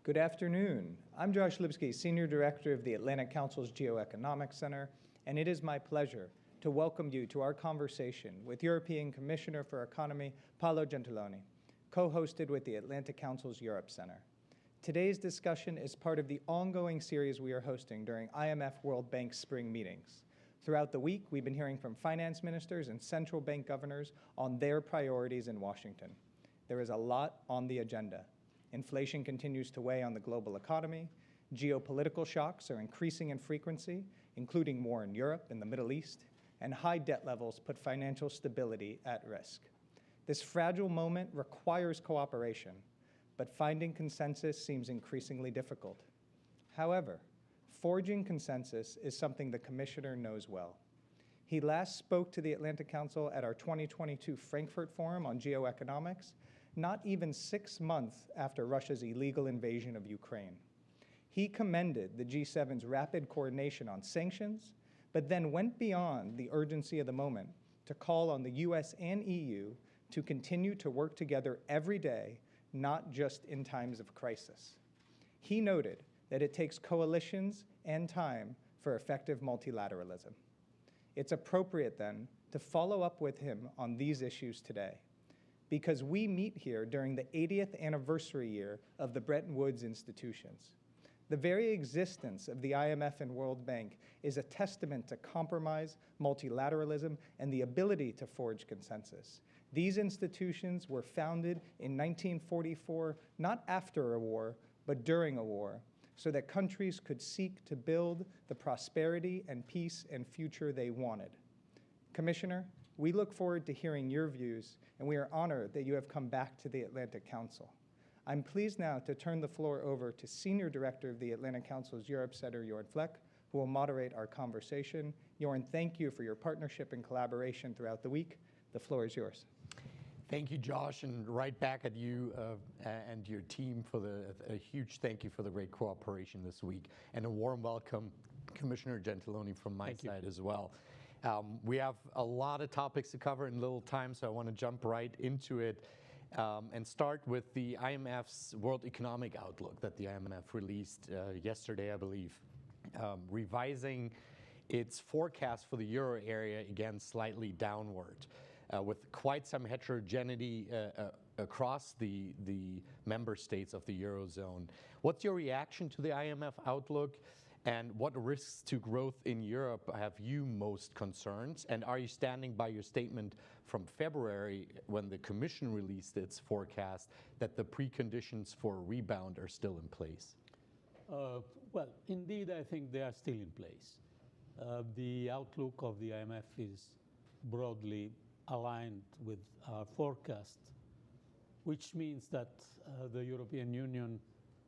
Good afternoon. I'm Josh Lipsky, Senior Director of the Atlantic Council's Geoeconomics Center, and it is my pleasure to welcome you to our conversation with European Commissioner for Economy, Paolo Gentiloni, co-hosted with the Atlantic Council's Europe Center. Today's discussion is part of the ongoing series we are hosting during IMF World Bank spring meetings. Throughout the week, we've been hearing from finance ministers and central bank governors on their priorities in Washington. There is a lot on the agenda. Inflation continues to weigh on the global economy. Geopolitical shocks are increasing in frequency, including war in Europe and the Middle East, and high debt levels put financial stability at risk. This fragile moment requires cooperation, but finding consensus seems increasingly difficult. However, forging consensus is something the Commissioner knows well. He last spoke to the Atlantic Council at our 2022 Frankfurt Forum on Geoeconomics, not even 6 months after Russia's illegal invasion of Ukraine. He commended the G7's rapid coordination on sanctions, but then went beyond the urgency of the moment to call on the US and EU to continue to work together every day, not just in times of crisis. He noted that it takes coalitions and time for effective multilateralism. It's appropriate then to follow up with him on these issues today, because we meet here during the 80th anniversary year of the Bretton Woods Institutions. The very existence of the IMF and World Bank is a testament to compromise, multilateralism, and the ability to forge consensus. These institutions were founded in 1944, not after a war, but during a war, so that countries could seek to build the prosperity and peace and future they wanted. Commissioner, we look forward to hearing your views, and we are honored that you have come back to the Atlantic Council. I'm pleased now to turn the floor over to Senior Director of the Atlantic Council's Europe Center, Jorn Fleck, who will moderate our conversation. Jorn, thank you for your partnership and collaboration throughout the week. The floor is yours. Thank you, Josh, and right back at you and your team for a huge thank you for the great cooperation this week, and a warm welcome, Commissioner Gentiloni, from my side as well. We have a lot of topics to cover in little time, so I want to jump right into it and start with the IMF's World Economic Outlook that the IMF released yesterday, I believe, revising its forecast for the euro area again slightly downward, with quite some heterogeneity across the member states of the Eurozone. What's your reaction to the IMF outlook, and what risks to growth in Europe have you most concerned? And are you standing by your statement from February when the Commission released its forecast that the preconditions for a rebound are still in place? Well, indeed, I think they are still in place. The outlook of the IMF is broadly aligned with our forecast, which means that the European Union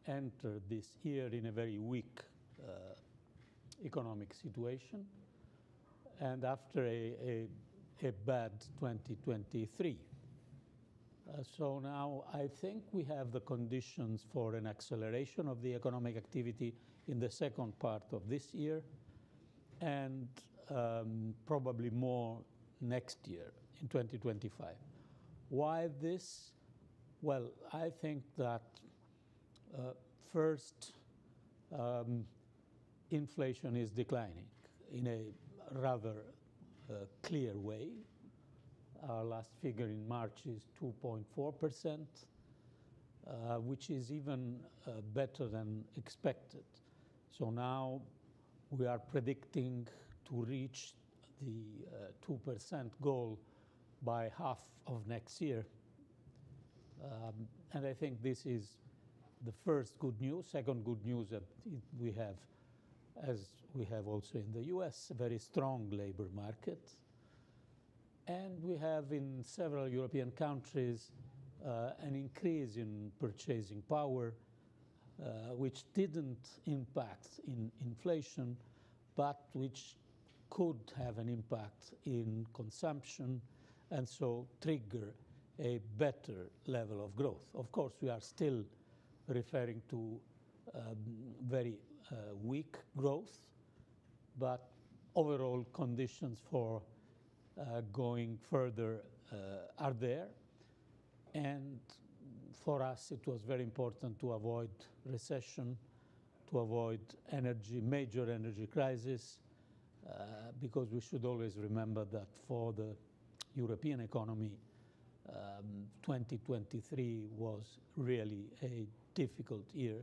entered this year in a very weak economic situation, and after a bad 2023. So now I think we have the conditions for an acceleration of the economic activity in the second part of this year, and probably more next year in 2025. Why this? Well, I think that first, inflation is declining in a rather clear way. Our last figure in March is 2.4%, which is even better than expected. So now we are predicting to reach the 2% goal by half of next year. And I think this is the first good news. Second good news that we have, as we have also in the US, a very strong labor market. And we have in several European countries an increase in purchasing power, which didn't impact in inflation, but which could have an impact in consumption, and so trigger a better level of growth. Of course, we are still referring to very weak growth, but overall conditions for going further are there. And For us, it was very important to avoid recession, to avoid major energy crisis, because we should always remember that for the European economy, 2023 was really a difficult year,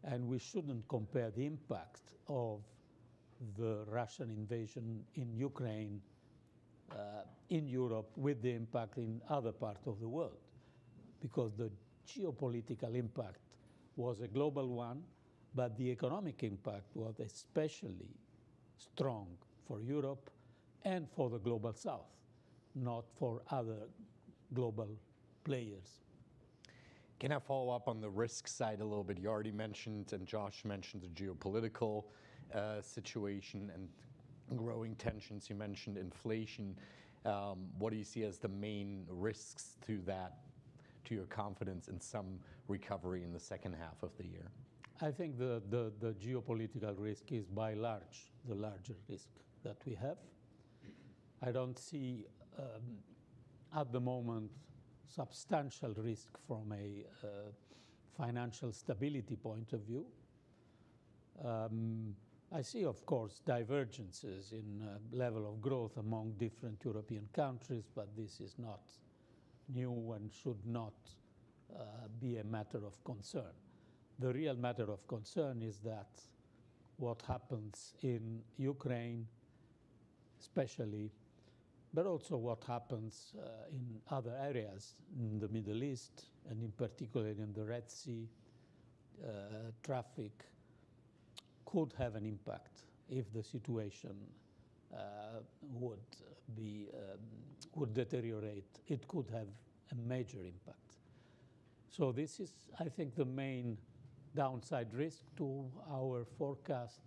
and we shouldn't compare the impact of the Russian invasion in Ukraine in Europe with the impact in other parts of the world, because the geopolitical impact was a global one, but the economic impact was especially strong for Europe and for the global South, not for other global players. Can I follow up on the risk side a little bit? You already mentioned, and Josh mentioned, the geopolitical situation and growing tensions. You mentioned inflation. What do you see as the main risks to that, to your confidence in some recovery in the second half of the year? I think the geopolitical risk is by large the larger risk that we have. I don't see at the moment substantial risk from a financial stability point of view. I see, of course, divergences in level of growth among different European countries, but this is not new and should not be a matter of concern. The real matter of concern is that what happens in Ukraine, especially, but also what happens in other areas in the Middle East, and in particular in the Red Sea traffic, could have an impact if the situation would deteriorate. It could have a major impact. So this is, I think, the main downside risk to our forecast.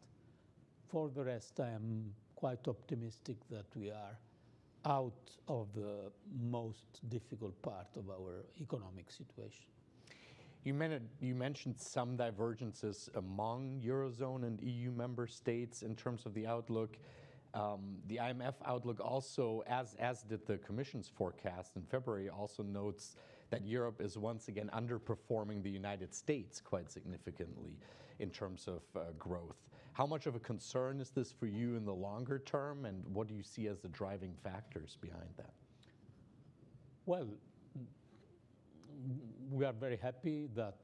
For the rest, I am quite optimistic that we are out of the most difficult part of our economic situation. You mentioned some divergences among Eurozone and EU member states in terms of the outlook. The IMF outlook also, as did the Commission's forecast in February, also notes that Europe is once again underperforming the United States quite significantly in terms of growth. How much of a concern is this for you in the longer term, and what do you see as the driving factors behind that? Well, we are very happy that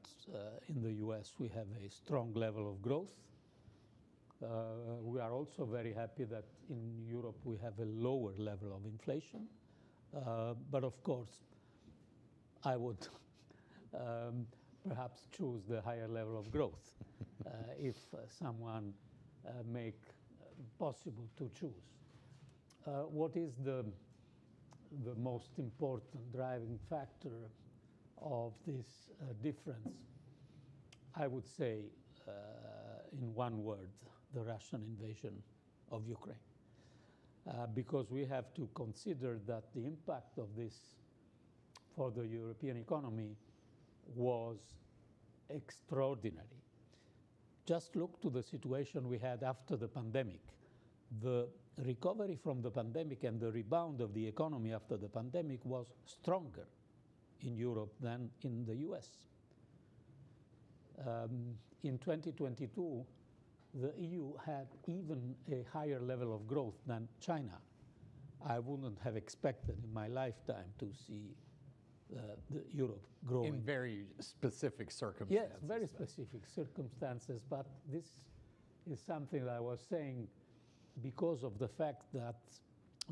in the US we have a strong level of growth. We are also very happy that in Europe we have a lower level of inflation. But of course, I would perhaps choose the higher level of growth if someone make possible to choose. What is the most important driving factor of this difference? I would say, in one word, the Russian invasion of Ukraine. Because we have to consider that the impact of this for the European economy was extraordinary. Just look to the situation we had after the pandemic. The recovery from the pandemic and the rebound of the economy after the pandemic was stronger in Europe than in the US. In 2022, the EU had even a higher level of growth than China. I wouldn't have expected in my lifetime to see Europe growing. In very specific circumstances. Yes, very specific circumstances, but this is something that I was saying because of the fact that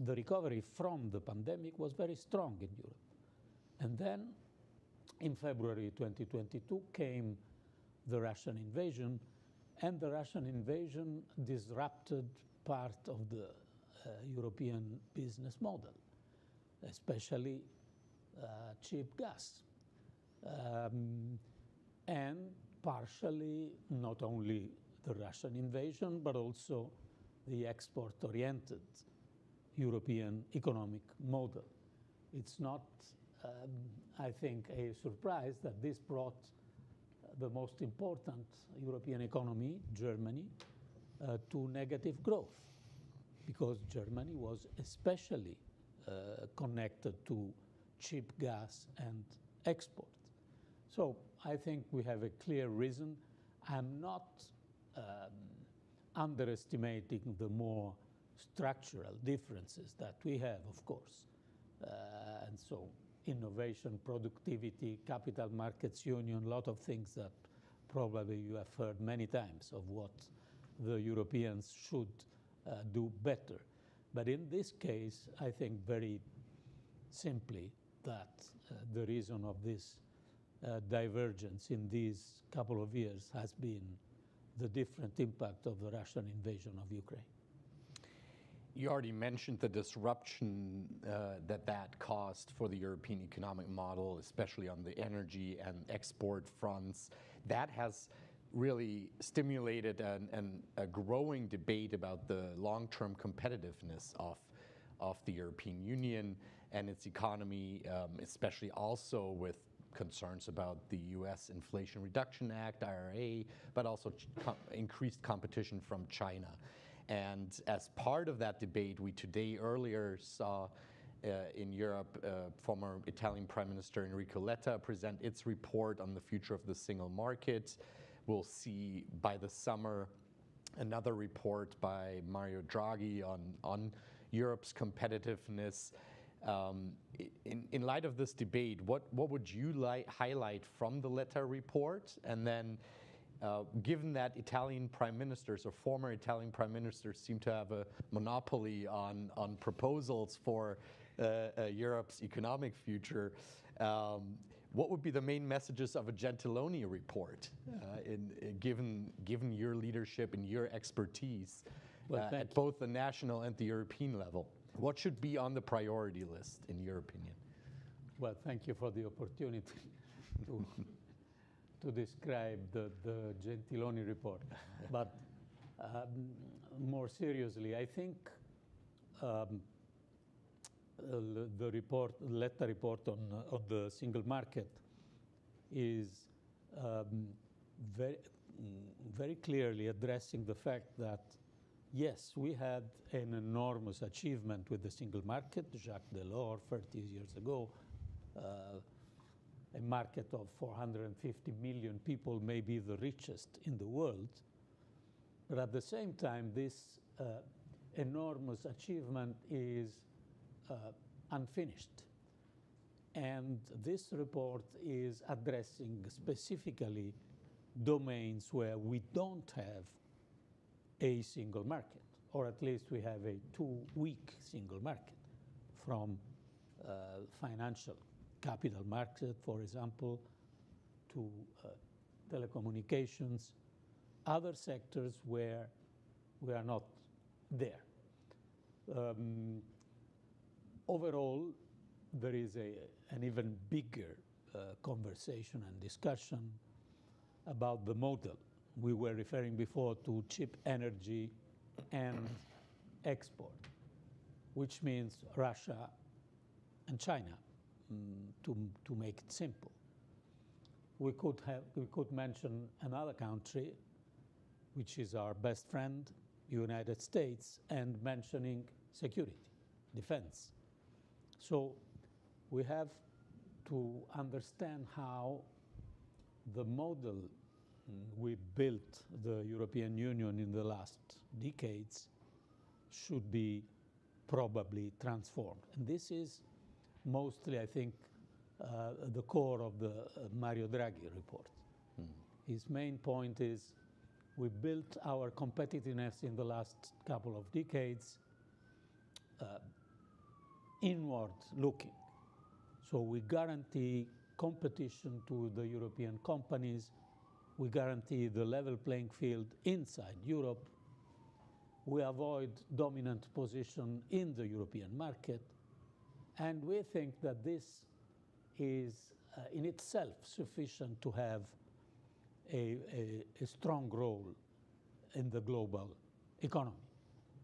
the recovery from the pandemic was very strong in Europe. And then in February 2022 came the Russian invasion, and the Russian invasion disrupted part of the European business model, especially cheap gas. And partially, not only the Russian invasion, but also the export-oriented European economic model. It's not, I think, a surprise that this brought the most important European economy, Germany, to negative growth, because Germany was especially connected to cheap gas and export. So I think we have a clear reason. I'm not underestimating the more structural differences that we have, of course. And so innovation, productivity, capital markets union, a lot of things that probably you have heard many times of what the Europeans should do better. But in this case, I think very simply that the reason of this divergence in these couple of years has been the different impact of the Russian invasion of Ukraine. You already mentioned the disruption that caused for the European economic model, especially on the energy and export fronts. That has really stimulated a growing debate about the long-term competitiveness of the European Union and its economy, especially also with concerns about the U.S. Inflation Reduction Act, IRA, but also increased competition from China. And as part of that debate, we today earlier saw in Europe former Italian Prime Minister Enrico Letta present its report on the future of the single market. We'll see by the summer another report by Mario Draghi on Europe's competitiveness. In light of this debate, what would you highlight from the Letta report? And then given that Italian prime ministers or former Italian prime ministers seem to have a monopoly on proposals for Europe's economic future, what would be the main messages of a Gentiloni report, given your leadership and your expertise at both the national and the European level? What should be on the priority list, in your opinion? Well, thank you for the opportunity to describe the Gentiloni report. But more seriously, I think the Letta report on the single market is very clearly addressing the fact that, yes, we had an enormous achievement with the single market. Jacques Delors, 30 years ago, a market of 450 million people, may be the richest in the world. But at the same time, this enormous achievement is unfinished. And this report is addressing specifically domains where we don't have a single market, or at least we have a too weak single market, from financial capital market, for example, to telecommunications, other sectors where we are not there. Overall, there is an even bigger conversation and discussion about the model. We were referring before to cheap energy and export, which means Russia and China, to make it simple. We could mention another country, which is our best friend, United States, and mentioning security, defense. So we have to understand how the model we built the European Union in the last decades should be probably transformed. And this is mostly, I think, the core of the Mario Draghi report. His main point is we built our competitiveness in the last couple of decades inward looking. So we guarantee competition to the European companies. We guarantee the level playing field inside Europe. We avoid dominant position in the European market. And we think that this is in itself sufficient to have a strong role in the global economy,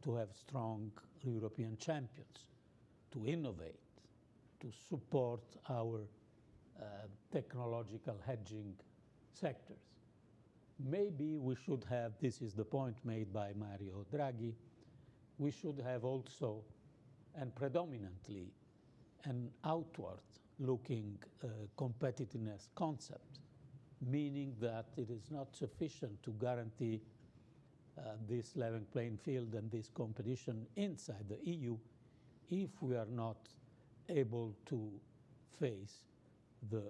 to have strong European champions, to innovate, to support our technological hedging sectors. Maybe we should have, this is the point made by Mario Draghi, we should have also, and predominantly, an outward-looking competitiveness concept meaning that it is not sufficient to guarantee this level playing field and this competition inside the EU if we are not able to face the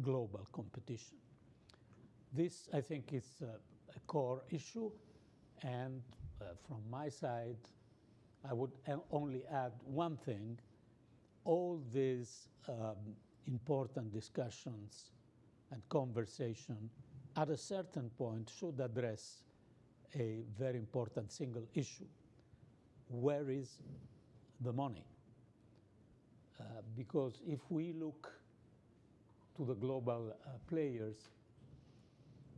global competition. This, I think, is a core issue, and from my side, I would only add one thing. All these important discussions and conversation at a certain point should address a very important single issue. Where is the money? Because if we look to the global players,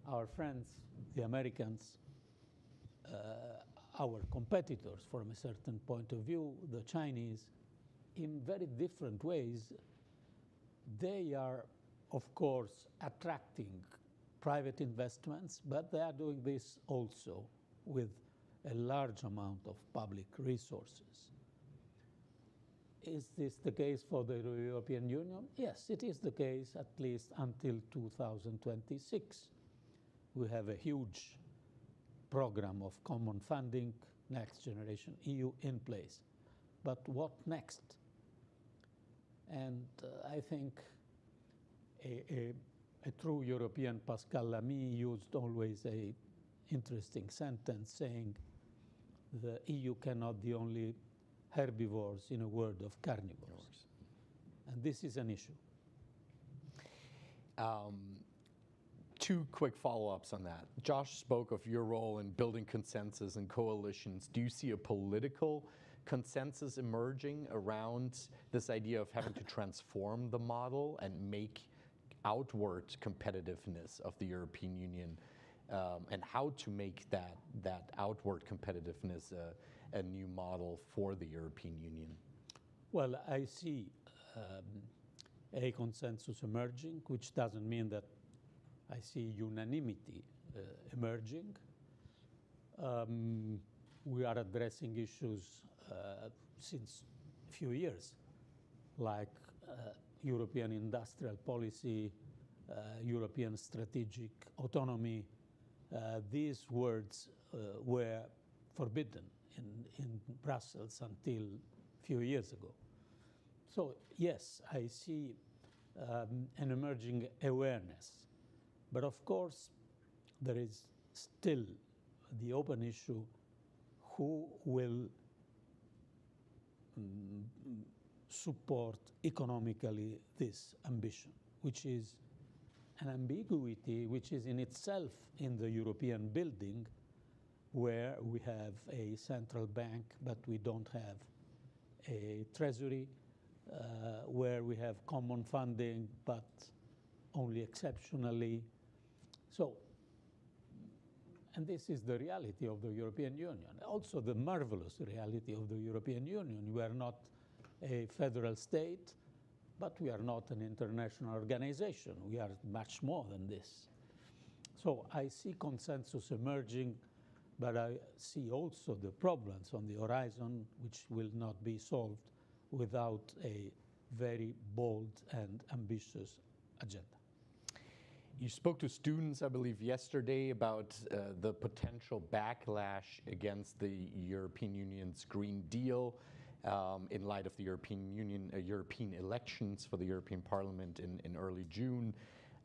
our friends, the Americans, our competitors from a certain point of view, the Chinese, in very different ways, they are, of course, attracting private investments, but they are doing this also with a large amount of public resources. Is this the case for the European Union? Yes, it is the case, at least until 2026. We have a huge program of common funding, Next Generation EU, in place. But what next? And I think a true European, Pascal Lamy, used always an interesting sentence saying the EU cannot be only herbivores in a world of carnivores. And this is an issue. Two quick follow-ups on that. Josh spoke of your role in building consensus and coalitions. Do you see a political consensus emerging around this idea of having to transform the model and make outward competitiveness of the European Union, and how to make that outward competitiveness a new model for the European Union? Well, I see a consensus emerging, which doesn't mean that I see unanimity emerging. We are addressing issues since a few years, like European industrial policy, European strategic autonomy. These words were forbidden in Brussels until a few years ago. So yes, I see an emerging awareness. But of course, there is still the open issue: who will support economically this ambition, which is an ambiguity which is in itself in the European building, where we have a central bank, but we don't have a treasury, where we have common funding, but only exceptionally. So, and this is the reality of the European Union. Also the marvelous reality of the European Union. We are not a federal state, but we are not an international organization. We are much more than this. So I see consensus emerging, but I see also the problems on the horizon, which will not be solved without a very bold and ambitious agenda. You spoke to students, I believe, yesterday about the potential backlash against the European Union's Green Deal in light of the European elections for the European Parliament in early June.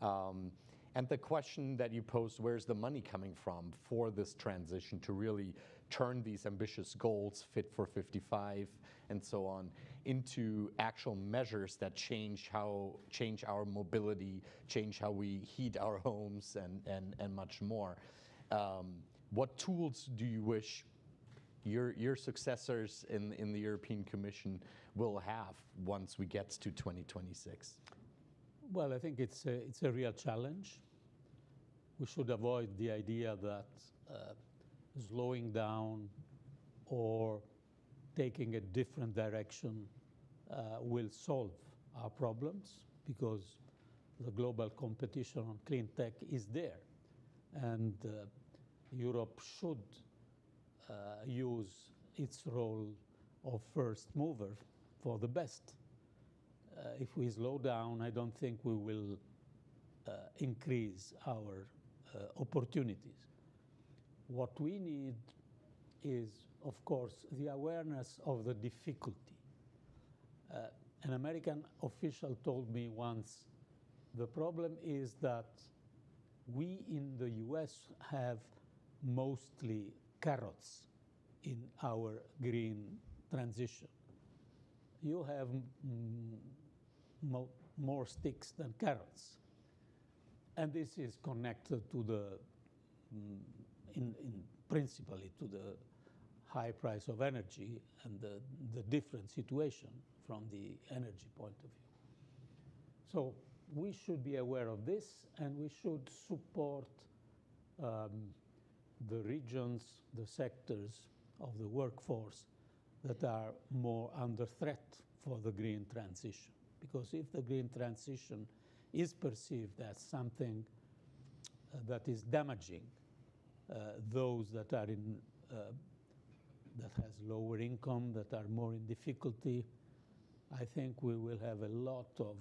And the question that you posed, where's the money coming from for this transition to really turn these ambitious goals, Fit for 55 and so on, into actual measures that change our mobility, change how we heat our homes, and much more. What tools do you wish your successors in the European Commission will have once we get to 2026? Well, I think it's a real challenge. We should avoid the idea that slowing down or taking a different direction will solve our problems, because the global competition on clean tech is there. And Europe should use its role of first mover for the best. If we slow down, I don't think we will increase our opportunities. What we need is, of course, the awareness of the difficulty. An American official told me once, the problem is that we in the US have mostly carrots in our green transition. You have more sticks than carrots. And this is connected to the, principally to the high price of energy and the different situation from the energy point of view. So we should be aware of this, and we should support the regions, the sectors of the workforce that are more under threat for the green transition. Because if the green transition is perceived as something that is damaging those that are in, that has lower income, that are more in difficulty, I think we will have a lot of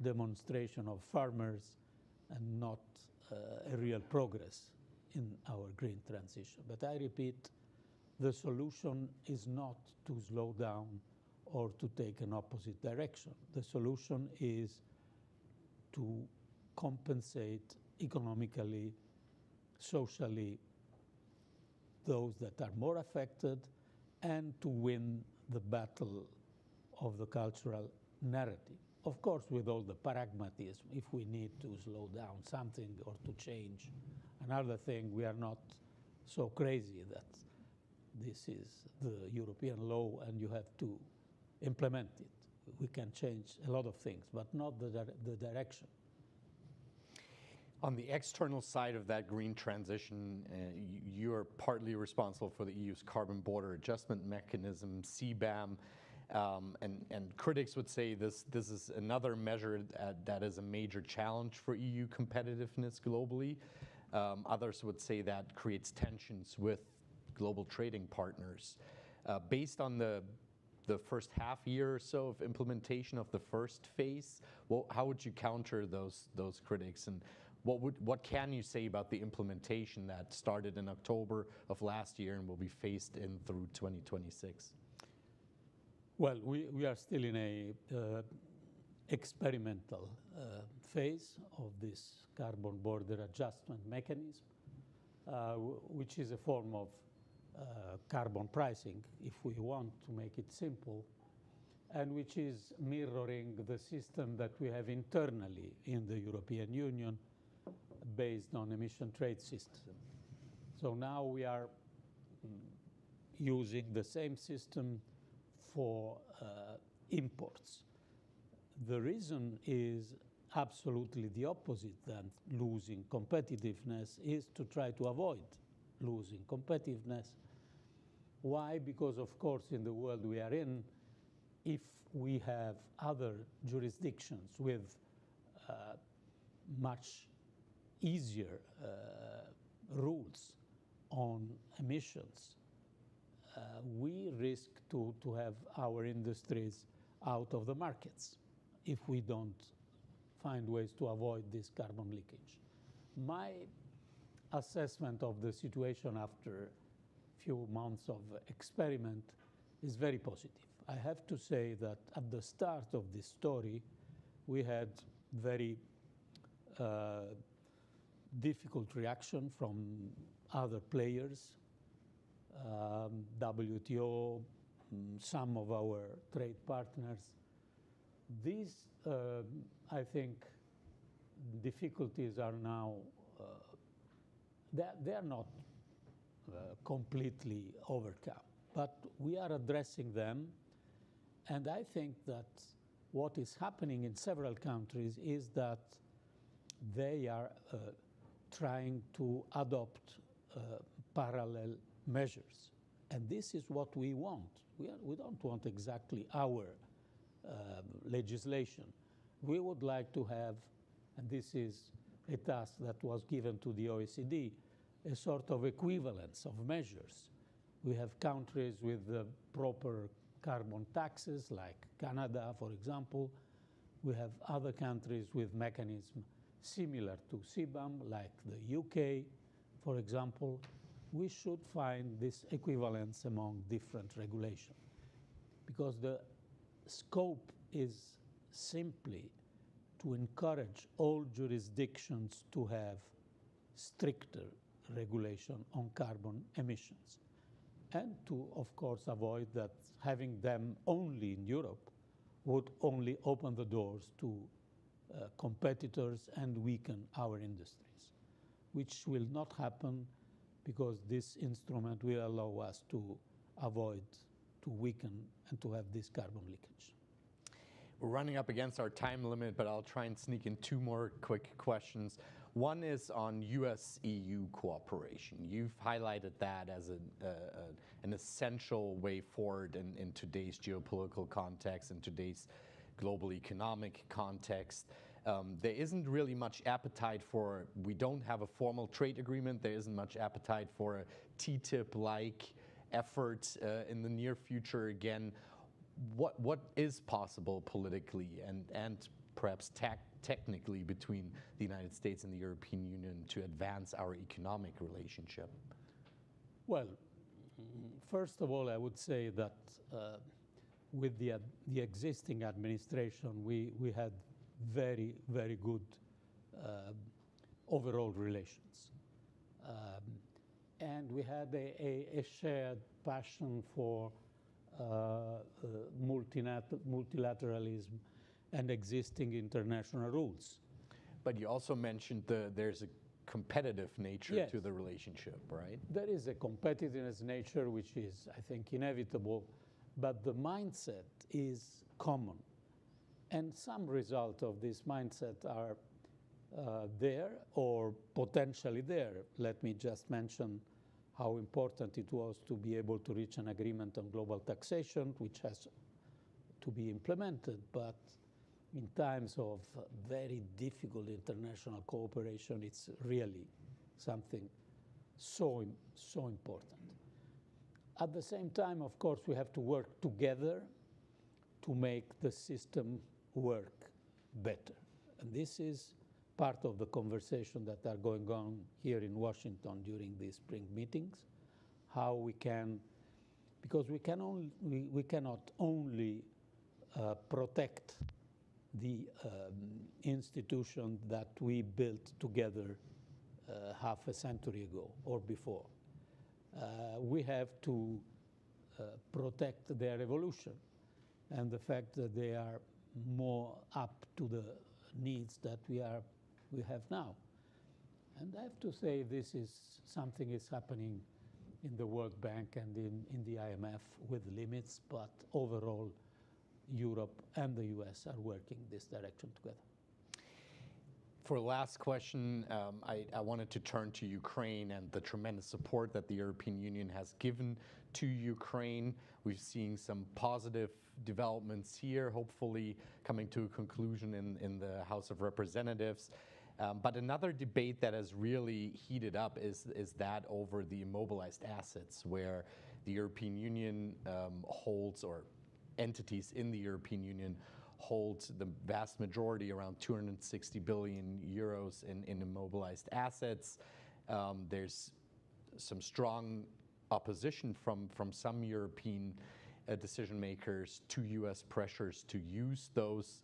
demonstration of farmers and not a real progress in our green transition. But I repeat, the solution is not to slow down or to take an opposite direction. The solution is to compensate economically, socially, those that are more affected, and to win the battle of the cultural narrative. Of course, with all the pragmatism, if we need to slow down something or to change another thing, we are not so crazy that this is the European law and you have to implement it. We can change a lot of things, but not the direction. On the external side of that green transition, you're partly responsible for the EU's Carbon Border Adjustment Mechanism, CBAM, and critics would say this is another measure that is a major challenge for EU competitiveness globally. Others would say that creates tensions with global trading partners. Based on the first half year or so of implementation of the first phase, how would you counter those critics, and what can you say about the implementation that started in October of last year and will be phased in through 2026? Well, we are still in a experimental phase of this carbon border adjustment mechanism, which is a form of carbon pricing, if we want to make it simple, and which is mirroring the system that we have internally in the European Union based on emission trade system. So now we are using the same system for imports. The reason is absolutely the opposite than losing competitiveness, is to try to avoid losing competitiveness. Why? Because of course in the world we are in, if we have other jurisdictions with much easier rules on emissions, we risk to have our industries out of the markets if we don't find ways to avoid this carbon leakage. My assessment of the situation after a few months of experiment is very positive. I have to say that at the start of this story, we had very difficult reaction from other players, WTO, some of our trade partners. These, I think, difficulties are now, they are not completely overcome, but we are addressing them. And I think that what is happening in several countries is that they are trying to adopt parallel measures. And this is what we want. We don't want exactly our legislation. We would like to have, and this is a task that was given to the OECD, a sort of equivalence of measures. We have countries with the proper carbon taxes, like Canada, for example. We have other countries with mechanisms similar to CBAM, like the UK, for example, we should find this equivalence among different regulations, because the scope is simply to encourage all jurisdictions to have stricter regulation on carbon emissions, and to, of course, avoid that having them only in Europe would only open the doors to competitors and weaken our industries, which will not happen, because this instrument will allow us to avoid, to weaken, and to have this carbon leakage. We're running up against our time limit, but I'll try and sneak in two more quick questions. One is on US-EU cooperation. You've highlighted that as an essential way forward in today's geopolitical context, in today's global economic context. There isn't really much appetite for, we don't have a formal trade agreement, there isn't much appetite for a TTIP-like effort in the near future again. What is possible politically and perhaps technically between the United States and the European Union to advance our economic relationship? Well, first of all, I would say that with the existing administration, we had very, very good overall relations. And we had a shared passion for multilateralism and existing international rules. But you also mentioned there's a competitive nature Yes. to the relationship, right? There is a competitiveness nature which is, I think, inevitable, but the mindset is common. And some result of this mindset are there or potentially there. Let me just mention how important it was to be able to reach an agreement on global taxation, which has to be implemented. But in times of very difficult international cooperation, it's really something so important. At the same time, of course, we have to work together to make the system work better. And this is part of the conversation that are going on here in Washington during these spring meetings, how we can, because we cannot only protect the institution that we built together half a century ago or before. We have to protect their evolution and the fact that they are more up to the needs that we have now. And I have to say this is something is happening in the World Bank and in the IMF with limits, but overall Europe and the US are working this direction together. For the last question, I wanted to turn to Ukraine and the tremendous support that the European Union has given to Ukraine. We've seen some positive developments here, hopefully coming to a conclusion in the House of Representatives. But another debate that has really heated up is that over the immobilized assets, where the European Union holds, or entities in the European Union hold the vast majority, around 260 billion euros in immobilized assets. There's some strong opposition from some European decision makers to US pressures to use those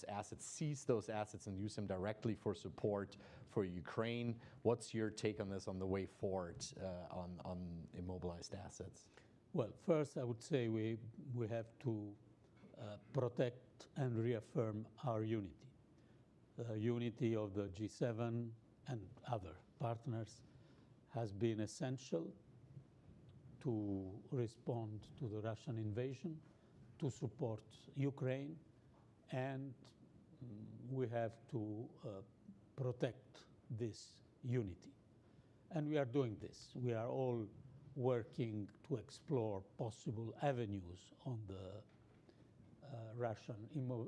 assets, seize those assets and use them directly for support for Ukraine. What's your take on this, on the way forward on immobilized assets? Well, first I would say we have to protect and reaffirm our unity. The unity of the G7 and other partners has been essential to respond to the Russian invasion, to support Ukraine, and we have to protect this unity. And we are doing this. We are all working to explore possible avenues on the Russian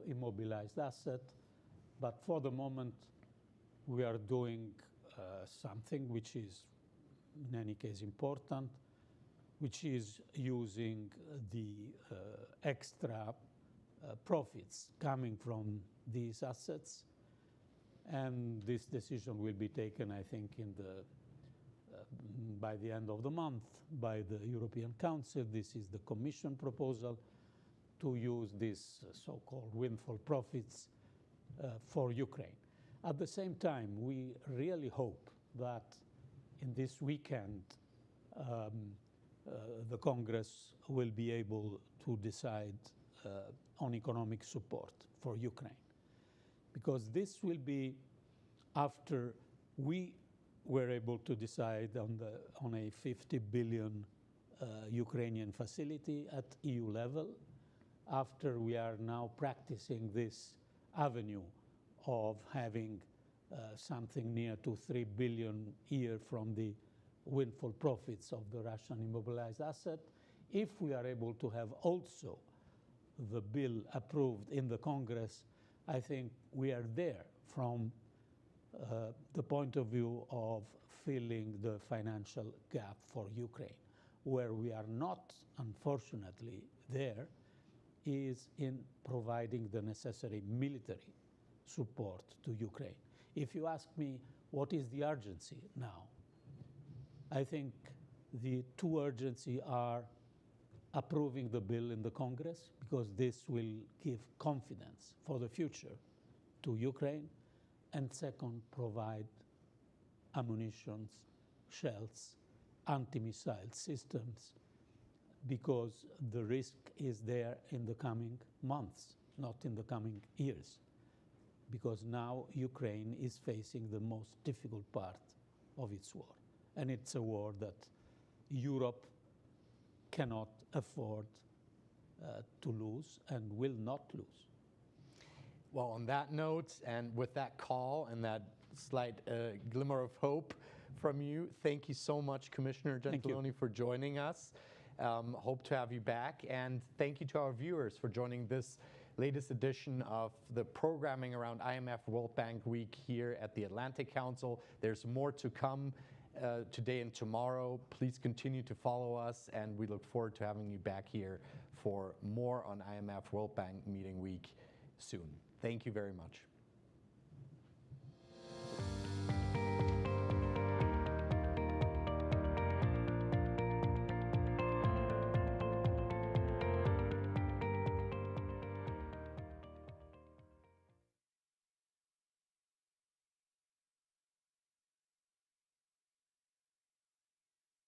immobilized asset. But for the moment, we are doing something which is, in any case, important, which is using the extra profits coming from these assets And this decision will be taken, I think, by the end of the month by the European Council. This is the Commission proposal to use these so-called windfall profits for Ukraine. At the same time, we really hope that in this weekend the Congress will be able to decide on economic support for Ukraine, because this will be after we were able to decide on a 50 billion Ukrainian facility at EU level, after we are now practicing this avenue of having something near to 3 billion a year from the windfall profits of the Russian immobilized asset. If we are able to have also the bill approved in the Congress, I think we are there from the point of view of filling the financial gap for Ukraine. Where we are not, unfortunately, there is in providing the necessary military support to Ukraine. If you ask me what is the urgency now, I think the two urgencies are approving the bill in the Congress, because this will give confidence for the future to Ukraine, and second, provide ammunition, shells, anti-missile systems, because the risk is there in the coming months, not in the coming years, because now Ukraine is facing the most difficult part of its war. And it's a war that Europe cannot afford to lose and will not lose. Well, on that note, and with that call and that slight glimmer of hope from you, thank you so much, Commissioner Gentiloni, for joining us. Hope to have you back. And thank you to our viewers for joining this latest edition of the programming around IMF World Bank Week here at the Atlantic Council. There's more to come today and tomorrow. Please continue to follow us, and we look forward to having you back here for more on IMF World Bank Meeting Week soon. Thank you very much.